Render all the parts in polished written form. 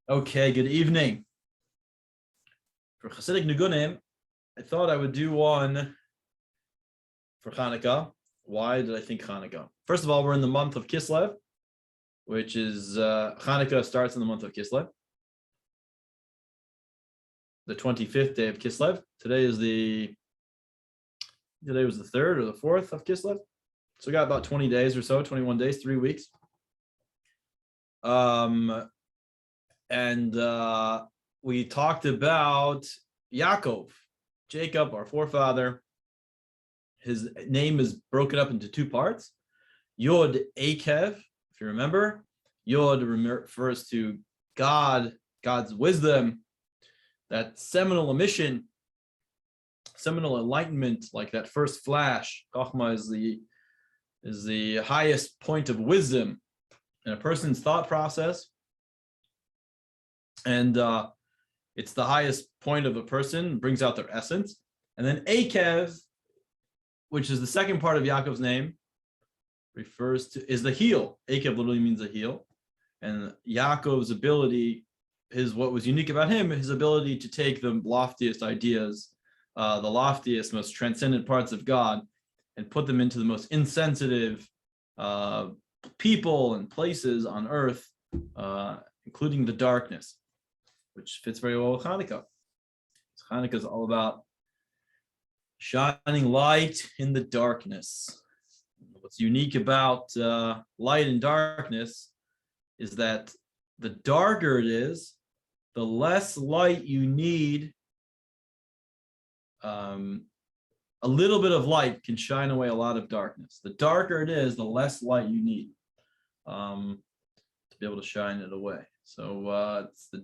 Okay, good evening. For Hasidic Niggunim, I thought I would do one for Hanukkah. Why did I think Hanukkah? First of all, we're in the month of Kislev, which is Hanukkah starts in the month of Kislev. The 25th day of Kislev. Today was the 3rd or the 4th of Kislev. So we got about 20 days or so, 21 days, 3 weeks. We talked about Yaakov, Jacob, our forefather. His name is broken up into two parts. Yod Akev, if you remember. Yod refers to God, God's wisdom, that seminal emission, seminal enlightenment, like that first flash. Chochmah is the highest point of wisdom in a person's thought process. And it's the highest point of a person, brings out their essence. And then Akev, which is the second part of Yaakov's name, is the heel. Akev literally means a heel. And Yaakov's ability, what was unique about him, his ability to take the loftiest ideas, the loftiest, most transcendent parts of God, and put them into the most insensitive people and places on earth, including the darkness, which fits very well with Hanukkah. So Hanukkah is all about shining light in the darkness. What's unique about light and darkness is that the darker it is, the less light you need. A little bit of light can shine away a lot of darkness. The darker it is, the less light you need to be able to shine it away. So it's the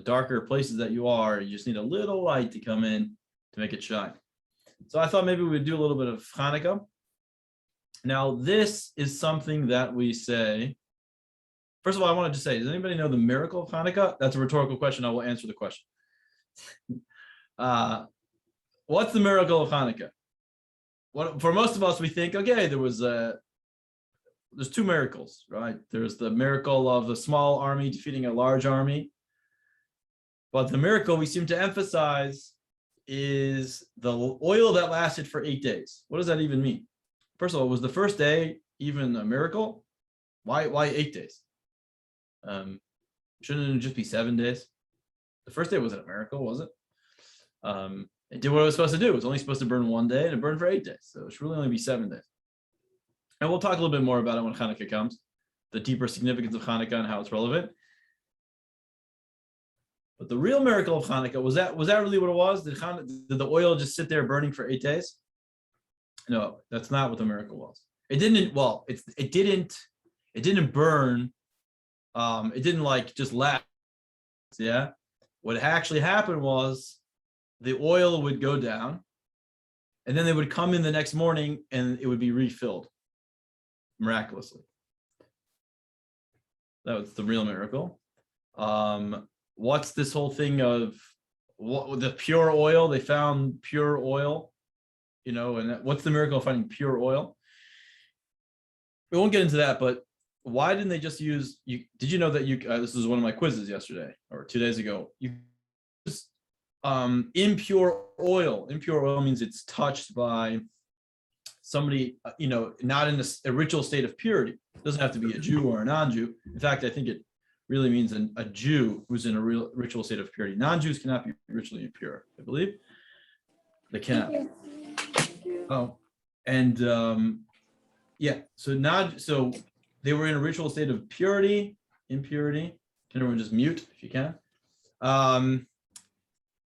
darker places that you are, you just need a little light to come in to make it shine. So I thought maybe we would do a little bit of Hanukkah. Now, this is something that we say. First of all, I wanted to say, does anybody know the miracle of Hanukkah? That's a rhetorical question. I will answer the question. What's the miracle of Hanukkah? For most of us, we think, okay, there's two miracles, right? There's the miracle of the small army defeating a large army. But the miracle we seem to emphasize is the oil that lasted for 8 days. What does that even mean? First of all, was the first day even a miracle? Why 8 days? Shouldn't it just be 7 days? The first day wasn't a miracle, was it? It did what it was supposed to do. It was only supposed to burn 1 day, and it burned for 8 days. So it should really only be 7 days. And we'll talk a little bit more about it when Hanukkah comes, the deeper significance of Hanukkah and how it's relevant. But the real miracle of Hanukkah, was that really what it was? Did the oil just sit there burning for 8 days? No, that's not what the miracle was. It didn't burn. It didn't like just last. Yeah. What actually happened was the oil would go down, and then they would come in the next morning and it would be refilled miraculously. That was the real miracle. What's this whole thing of the pure oil? They found pure oil, and what's the miracle of finding pure oil? We won't get into that, but why didn't they just use? Did you know that this was one of my quizzes yesterday or 2 days ago? You just impure oil. Impure oil means it's touched by somebody, not in a ritual state of purity. It doesn't have to be a Jew or a non-Jew. In fact, I think it really means a Jew who's in a real ritual state of purity. Non-Jews cannot be ritually impure, I believe. They cannot. Oh, and so they were in a ritual state of impurity. Can everyone just mute if you can?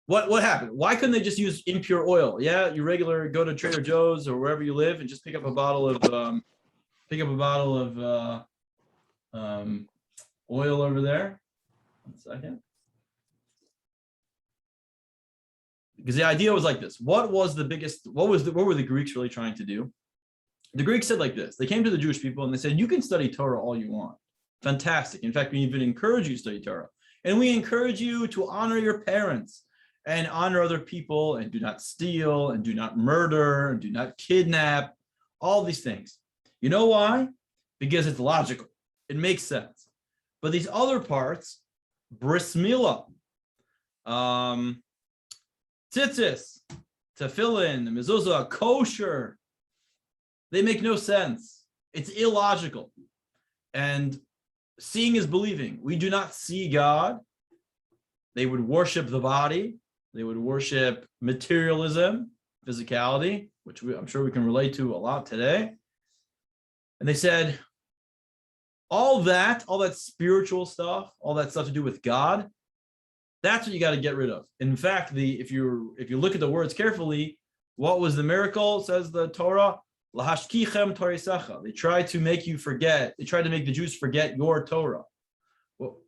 What happened? Why couldn't they just use impure oil? Yeah, go to Trader Joe's or wherever you live and just pick up a bottle of oil over there. 1 second. Because the idea was like this. What were the Greeks really trying to do? The Greeks said like this. They came to the Jewish people and they said, you can study Torah all you want. Fantastic. In fact, we even encourage you to study Torah. And we encourage you to honor your parents and honor other people and do not steal and do not murder and do not kidnap, all these things. You know why? Because it's logical. It makes sense. But these other parts, bris milah, tzitzis, tefillin, mezuzah, kosher. They make no sense. It's illogical. And seeing is believing. We do not see God. They would worship the body. They would worship materialism, physicality, which I'm sure we can relate to a lot today. And they said, all that spiritual stuff, all that stuff to do with God, that's what you got to get rid of. In fact, if you look at the words carefully, what was the miracle? Says the Torah, lahashkichem torisecha. They tried to make you forget. They tried to make the Jews forget your Torah.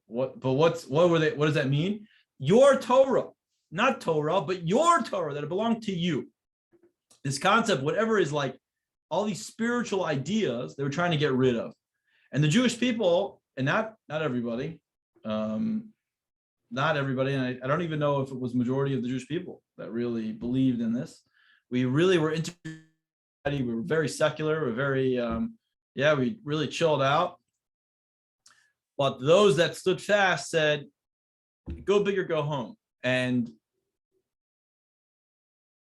What does that mean? Your Torah, not Torah, but your Torah that belonged to you. This concept, whatever is like all these spiritual ideas, they were trying to get rid of. And the Jewish people, and not everybody, and I don't even know if it was majority of the Jewish people that really believed in this. We really were we were very secular. We're very, we really chilled out. But those that stood fast said, go big or go home. And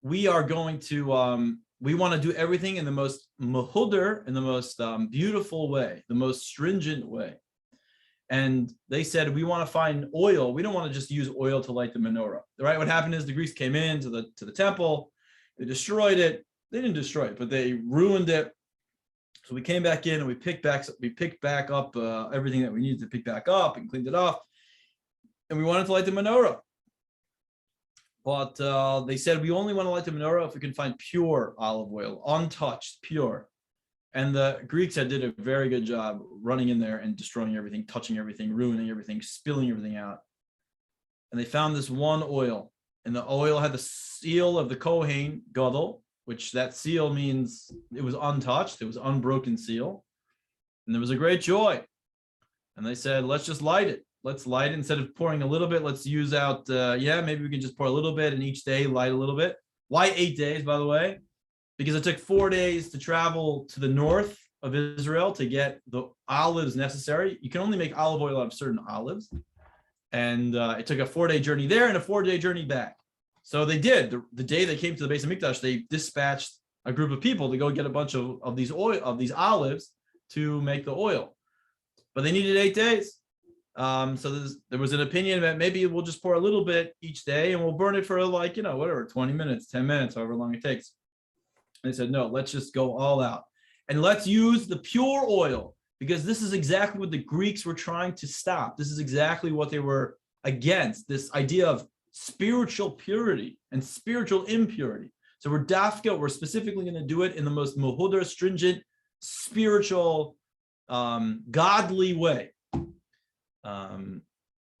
we are going to, we want to do everything in the most mahudar, in the most beautiful way, the most stringent way. And they said, we want to find oil. We don't want to just use oil to light the menorah. Right? What happened is the Greeks came into the temple, they destroyed it. They didn't destroy it, but they ruined it. So we came back in and we picked back up everything that we needed to pick back up and cleaned it up. And we wanted to light the menorah. But they said, we only want to light the menorah if we can find pure olive oil, untouched, pure. And the Greeks did a very good job running in there and destroying everything, touching everything, ruining everything, spilling everything out. And they found this one oil, and the oil had the seal of the Kohen Gadol, which that seal means it was untouched, it was unbroken seal. And there was a great joy. And they said, let's just light it. Let's light it. Instead of pouring a little bit, let's use out, maybe we can just pour a little bit and each day light a little bit. Why 8 days, by the way? Because it took 4 days to travel to the north of Israel to get the olives necessary. You can only make olive oil out of certain olives. And it took a 4-day journey there and a 4-day journey back. So they did. The day they came to the base of Mikdash, they dispatched a group of people to go get a bunch of these olives to make the oil. But they needed 8 days. So there was an opinion that maybe we'll just pour a little bit each day and we'll burn it for 20 minutes, 10 minutes, however long it takes. And they said, no, let's just go all out. And let's use the pure oil, because this is exactly what the Greeks were trying to stop. This is exactly what they were against, this idea of spiritual purity and spiritual impurity. So we're specifically going to do it in the most muhudar, stringent, spiritual, godly way.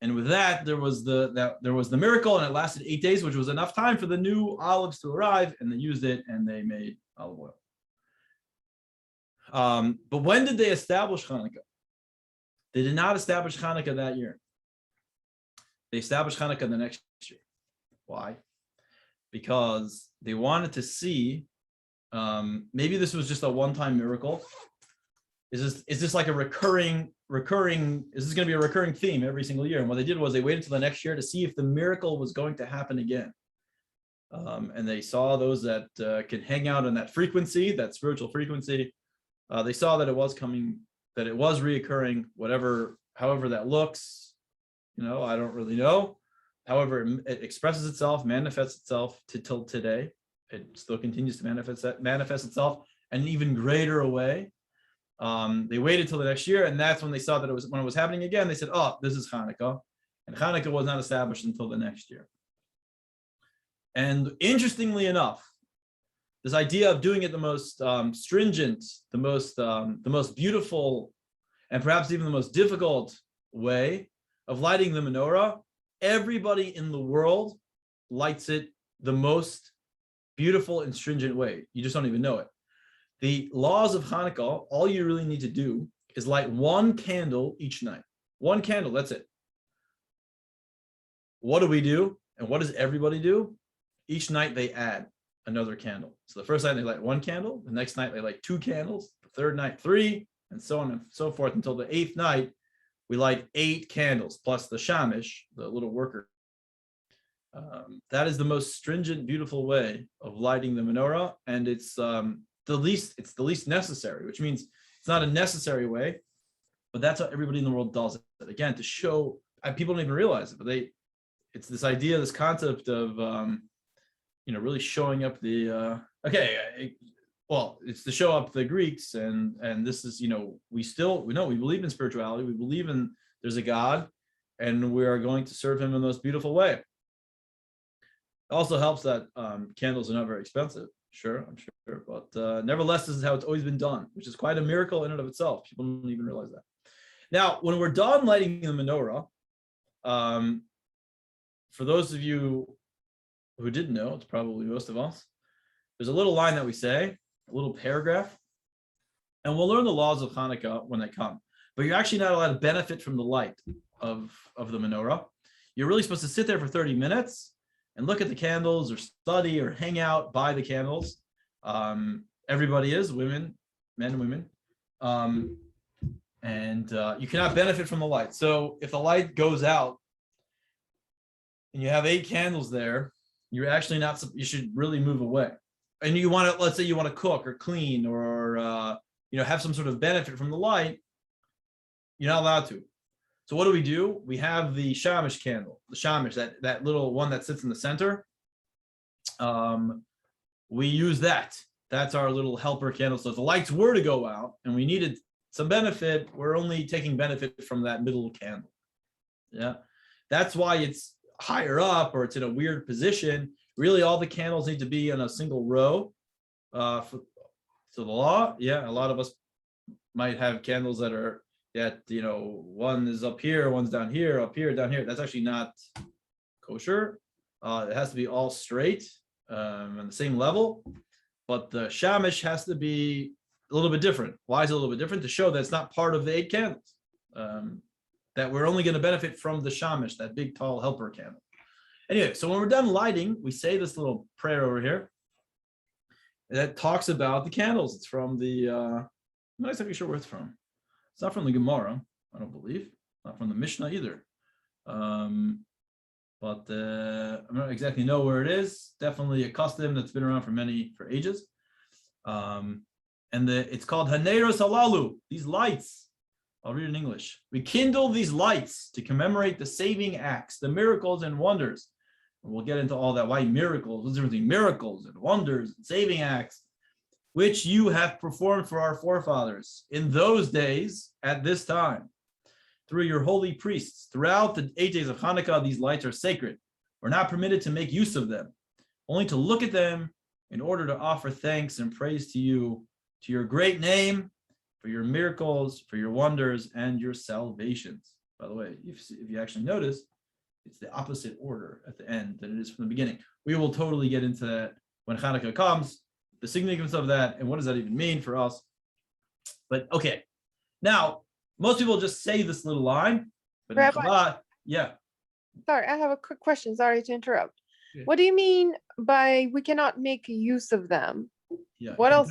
And with that, there was the miracle, and it lasted 8 days, which was enough time for the new olives to arrive, and they used it and they made olive oil. But when did they establish Hanukkah? They did not establish Hanukkah that year. They established Hanukkah the next year. Why? Because they wanted to see, maybe this was just a one-time miracle. Is this like a recurring, is this going to be a recurring theme every single year? And what they did was they waited till the next year to see if the miracle was going to happen again. And they saw those that can hang out in that frequency, that spiritual frequency. They saw that it was coming, that it was reoccurring, however that looks, I don't really know. However, it expresses itself, manifests itself till today. It still continues to manifest itself in an even greater way. They waited till the next year, and that's when they saw that when it was happening again, they said, oh, this is Hanukkah. And Hanukkah was not established until the next year. And interestingly enough, this idea of doing it the most stringent, the most beautiful, and perhaps even the most difficult way of lighting the menorah, everybody in the world lights it the most beautiful and stringent way. You just don't even know it. The laws of Hanukkah, all you really need to do is light one candle each night. One candle, that's it. What do we do? And what does everybody do? Each night they add another candle. So the first night they light one candle, the next night they light 2 candles, the third night 3, and so on and so forth until the 8th night, we light 8 candles plus the shamish, the little worker. That is the most stringent, beautiful way of lighting the menorah, and it's the least necessary, which means it's not a necessary way, but that's how everybody in the world does it. Again, to show people don't even realize it, but it's this idea, this concept of really showing up the it's to show up the Greeks, and this is we believe in spirituality, we believe in there's a God, and we are going to serve him in the most beautiful way. It also helps that candles are not very expensive. Sure, I'm sure, but nevertheless, this is how it's always been done, which is quite a miracle in and of itself. People don't even realize that. Now, when we're done lighting the menorah, for those of you who didn't know, it's probably most of us, there's a little line that we say, a little paragraph, and we'll learn the laws of Hanukkah when they come. But you're actually not allowed to benefit from the light of the menorah. You're really supposed to sit there for 30 minutes and look at the candles or study or hang out by the candles. Everybody is, women, men and women. And you cannot benefit from the light. So if the light goes out and you have 8 candles there, you're actually not, you should really move away. And you want to, let's say you want to cook or clean or, have some sort of benefit from the light, you're not allowed to. So what do? We have the shamish candle, the shamish, that little one that sits in the center. We use that. That's our little helper candle. So if the lights were to go out and we needed some benefit, we're only taking benefit from that middle candle. Yeah, that's why it's higher up or it's in a weird position. Really, all the candles need to be in a single row. So the law, a lot of us might have candles that are one is up here, one's down here, up here, down here. That's actually not kosher. It has to be all straight on the same level. But the shamish has to be a little bit different. Why is it a little bit different? To show that it's not part of the 8 candles. That we're only going to benefit from the shamish, that big, tall helper candle. Anyway, so when we're done lighting, we say this little prayer over here that talks about the candles. It's from I'm not exactly sure where it's from. It's not from the Gemara, I don't believe. Not from the Mishnah either. But I don't exactly know where it is. Definitely a custom that's been around for ages. And it's called Haneros Halalu, these lights. I'll read it in English. We kindle these lights to commemorate the saving acts, the miracles and wonders. And we'll get into all that. Why miracles? What's the difference between miracles and wonders and saving acts, which you have performed for our forefathers in those days at this time. Through your holy priests, throughout the 8 days of Hanukkah, these lights are sacred. We're not permitted to make use of them, only to look at them in order to offer thanks and praise to you, to your great name, for your miracles, for your wonders, and your salvations. By the way, if you actually notice, it's the opposite order at the end than it is from the beginning. We will totally get into that when Hanukkah comes, the significance of that, and what does that even mean for us. But okay, now, most people just say this little line, but in Chabad, Sorry, I have a quick question. Sorry to interrupt. Yeah. What do you mean by we cannot make use of them? Yeah. What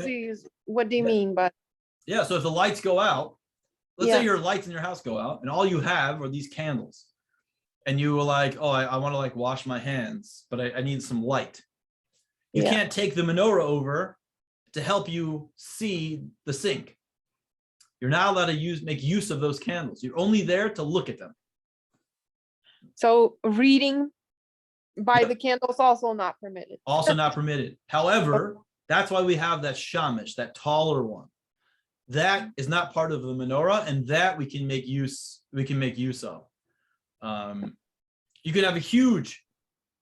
do you mean by? Yeah, so if the lights go out, let's say your lights in your house go out and all you have are these candles. And you were like, oh, I want to wash my hands, but I need some light. You can't take the menorah over to help you see the sink. You're not allowed to make use of those candles. You're only there to look at them. So reading by the candles also not permitted. Also not permitted. However, that's why we have that shamish, that taller one. That is not part of the menorah, and that we can make use of. You can have a huge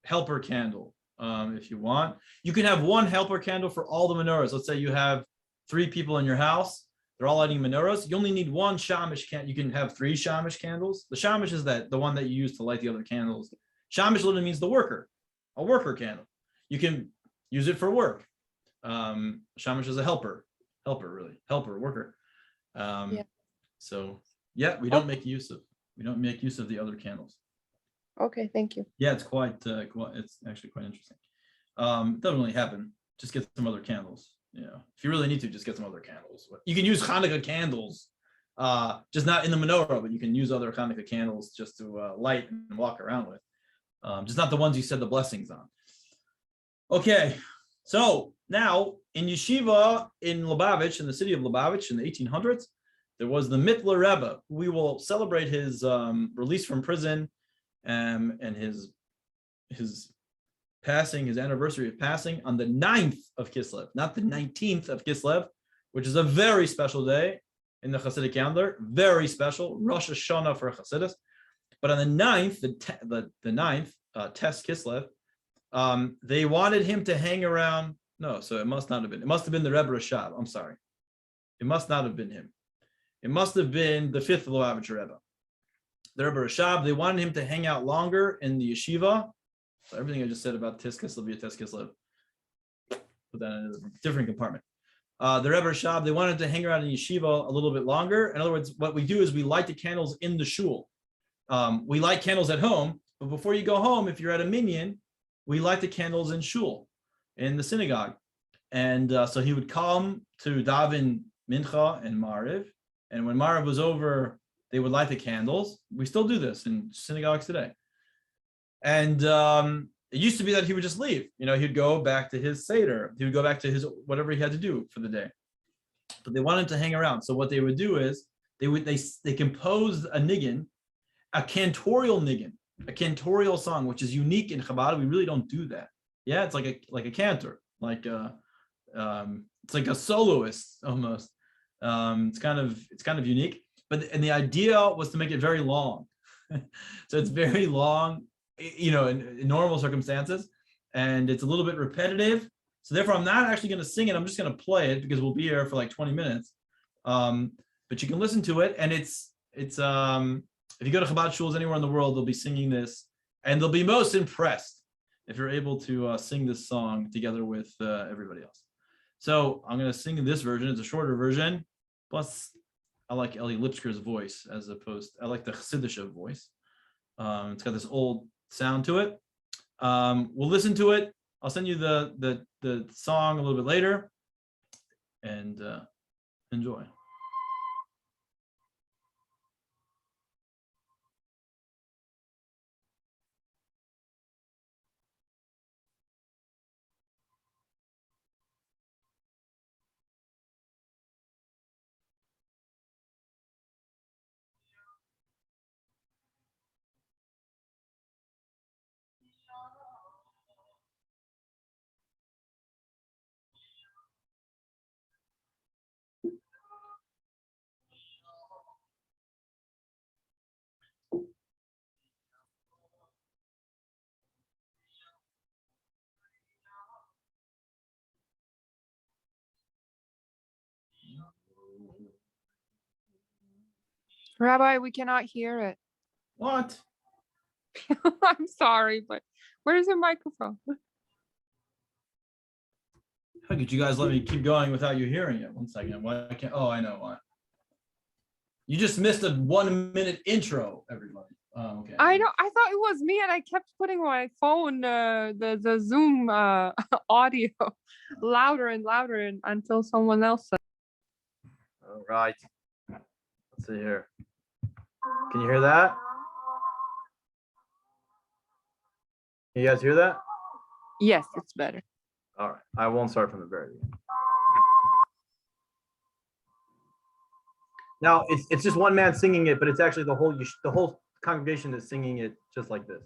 helper candle if you want. You can have one helper candle for all the menorahs. Let's say you have 3 people in your house. They're all lighting menorahs. You only need one shamish candle. You can have 3 shamish candles. The shamish is the one that you use to light the other candles. Shamish literally means a worker candle. You can use it for work. Shamish is a helper, worker. So we don't make use of the other candles. Okay, thank you. Yeah, it's it's actually quite interesting. It doesn't really happen. Just get some other candles. If you really need to, just get some other candles. You can use Hanukkah candles Just not in the menorah, but you can use other Hanukkah candles just to light and walk around with. Just not the ones you said the blessings on. Okay, so now in yeshiva in Lubavitch, in the city of Lubavitch in the 1800s, there was the Mittler Rebbe. We will celebrate his release from prison and his passing, his anniversary of passing on the 9th of Kislev, not the 19th of Kislev, which is a very special day in the Hasidic calendar, very special, Rosh Hashanah for Hasidus. But on the 9th, the 9th, Tes Kislev, they wanted him to hang around. No, so it must not have been. It must have been the Rebbe Rashab. I'm sorry. It must not have been him. It must have been the 5th Lubavitcher Rebbe. The Rebbe Rashab, they wanted him to hang out longer in the yeshiva. So everything I just said about Tes Kislev, Tes Kislev, put that in a different compartment. The Rebbe Rashab, they wanted to hang around in yeshiva a little bit longer. In other words, what we do is we light the candles in the shul. We light candles at home, but before you go home, if you're at a minyan, we light the candles in shul, in the synagogue. And so he would come to daven mincha and mariv. And when mariv was over, they would light the candles. We still do this in synagogues today. And it used to be that he would just leave. He'd go back to his seder. He would go back to his whatever he had to do for the day. But they wanted to hang around. So what they would do is they composed a niggun, a cantorial niggun, a cantorial song, which is unique in Chabad. We really don't do that. Yeah, it's like a cantor, it's like a soloist almost. It's kind of unique. And the idea was to make it very long. So it's very long, in normal circumstances, and it's a little bit repetitive. So therefore, I'm not actually going to sing it. I'm just going to play it because we'll be here for like 20 minutes. But you can listen to it, and it's if you go to Chabad shuls anywhere in the world, they'll be singing this, and they'll be most impressed if you're able to sing this song together with everybody else. So I'm going to sing this version. It's a shorter version. Plus, I like Eli Lipsker's voice I like the Chassidish voice. It's got this old sound to it. We'll listen to it. I'll send you the song a little bit later, and enjoy. Rabbi, we cannot hear it. What? I'm sorry, but where's your microphone? How could you guys let me keep going without you hearing it? 1 second. Why can't? Oh, I know why. You just missed a 1 minute intro, everybody. Oh, okay. I know. I thought it was me, and I kept putting my phone, the Zoom audio louder and louder until someone else said. All right. Let's see here. Can you hear that? Can you guys hear that? Yes, it's better. All right. I won't start from the very beginning. Now it's just one man singing it, but it's actually the whole congregation is singing it just like this.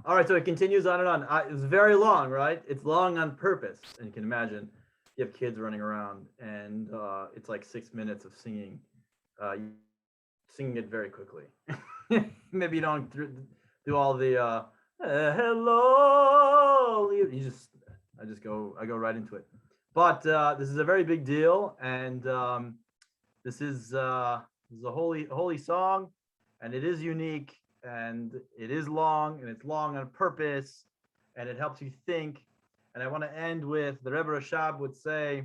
All right, so it continues on and on. It's very long, right? It's long on purpose. And you can imagine you have kids running around and it's like 6 minutes of singing. Singing it very quickly. Maybe you don't do all the hello. I go right into it. But this is a very big deal, and this is a holy song, and it is unique, and it is long, and it's long on purpose, and it helps you think. And I want to end with the Rebbe Rashab would say,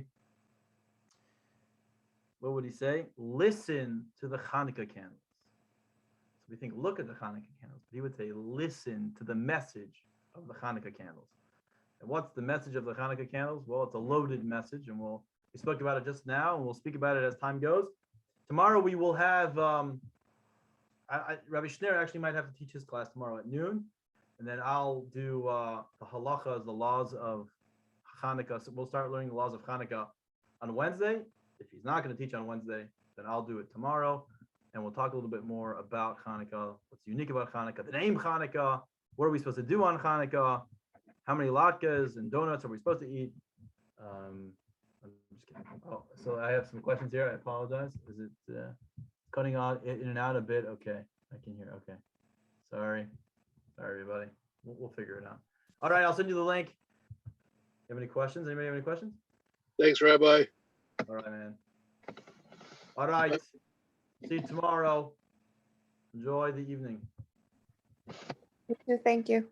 what would he say? Listen to the Hanukkah candles. So we think, look at the Hanukkah candles. But he would say, listen to the message of the Hanukkah candles. And what's the message of the Hanukkah candles? Well, it's a loaded message, and we spoke about it just now, and we'll speak about it as time goes. Tomorrow we will have, Rabbi Schneur actually might have to teach his class tomorrow at noon, and then I'll do the halachas, the laws of Hanukkah. So we'll start learning the laws of Hanukkah on Wednesday. If he's not going to teach on Wednesday, then I'll do it tomorrow, and we'll talk a little bit more about Hanukkah, what's unique about Hanukkah, the name Hanukkah, what are we supposed to do on Hanukkah, how many latkes and donuts are we supposed to eat? I'm just kidding. Oh, so I have some questions here. I apologize. Is it cutting out in and out a bit? Okay, I can hear. Okay, sorry, everybody. We'll figure it out. All right, I'll send you the link. You have any questions? Anybody have any questions? Thanks, Rabbi. All right, man. All right. See you tomorrow. Enjoy the evening. Thank you.